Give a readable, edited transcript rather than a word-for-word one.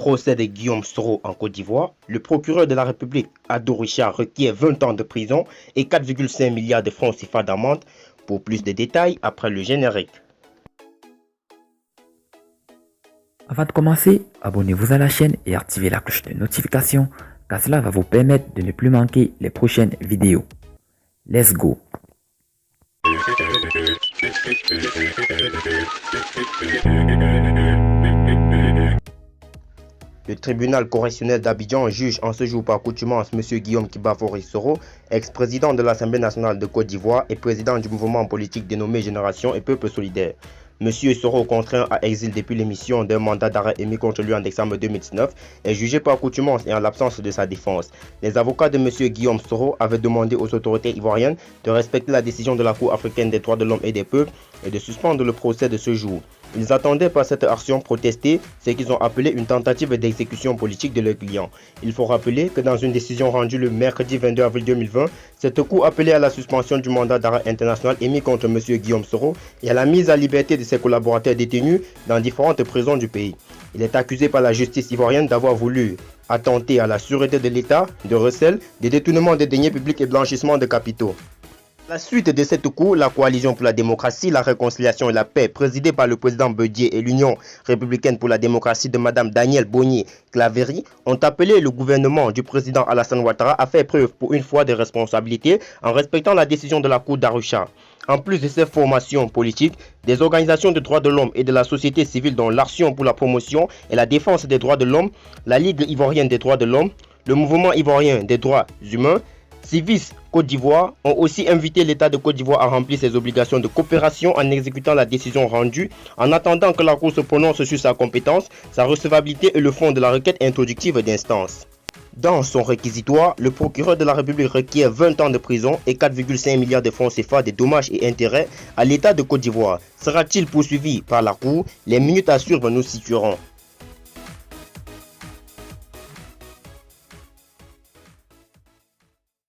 Procès de Guillaume Soro en Côte d'Ivoire. Le procureur de la République, Ado Richard, requiert 20 ans de prison et 4,5 milliards de francs CFA d'amende. Pour plus de détails, après le générique. Avant de commencer, abonnez-vous à la chaîne et activez la cloche de notification car cela va vous permettre de ne plus manquer les prochaines vidéos. Let's go! Le tribunal correctionnel d'Abidjan juge en ce jour par accoutumance M. Guillaume Kibafori Soro, ex-président de l'Assemblée nationale de Côte d'Ivoire et président du mouvement politique dénommé Génération et Peuple solidaire. M. Soro, contraint à exil depuis l'émission d'un mandat d'arrêt émis contre lui en décembre 2019, est jugé par accoutumance et en l'absence de sa défense. Les avocats de M. Guillaume Soro avaient demandé aux autorités ivoiriennes de respecter la décision de la Cour africaine des droits de l'homme et des peuples et de suspendre le procès de ce jour. Ils attendaient par cette action protester ce qu'ils ont appelé une tentative d'exécution politique de leur client. Il faut rappeler que dans une décision rendue le mercredi 22 avril 2020, cette Cour appelait à la suspension du mandat d'arrêt international émis contre M. Guillaume Soro et à la mise à liberté de ses collaborateurs détenus dans différentes prisons du pays. Il est accusé par la justice ivoirienne d'avoir voulu attenter à la sûreté de l'État, de recel, de détournement des deniers publics et blanchissement de capitaux. À la suite de cette cour, la Coalition pour la démocratie, la réconciliation et la paix, présidée par le président Bédié et l'Union républicaine pour la démocratie de Mme Danielle Boni-Claverie, ont appelé le gouvernement du président Alassane Ouattara à faire preuve pour une fois de responsabilité en respectant la décision de la Cour d'Arusha. En plus de ces formations politiques, des organisations de droits de l'homme et de la société civile dont l'Action pour la promotion et la défense des droits de l'homme, la Ligue ivoirienne des droits de l'homme, le Mouvement ivoirien des droits humains, Civis Côte d'Ivoire ont aussi invité l'État de Côte d'Ivoire à remplir ses obligations de coopération en exécutant la décision rendue, en attendant que la Cour se prononce sur sa compétence, sa recevabilité et le fond de la requête introductive d'instance. Dans son réquisitoire, le procureur de la République requiert 20 ans de prison et 4,5 milliards de francs CFA de dommages et intérêts à l'État de Côte d'Ivoire. Sera-t-il poursuivi par la Cour? Les minutes à suivre nous situeront.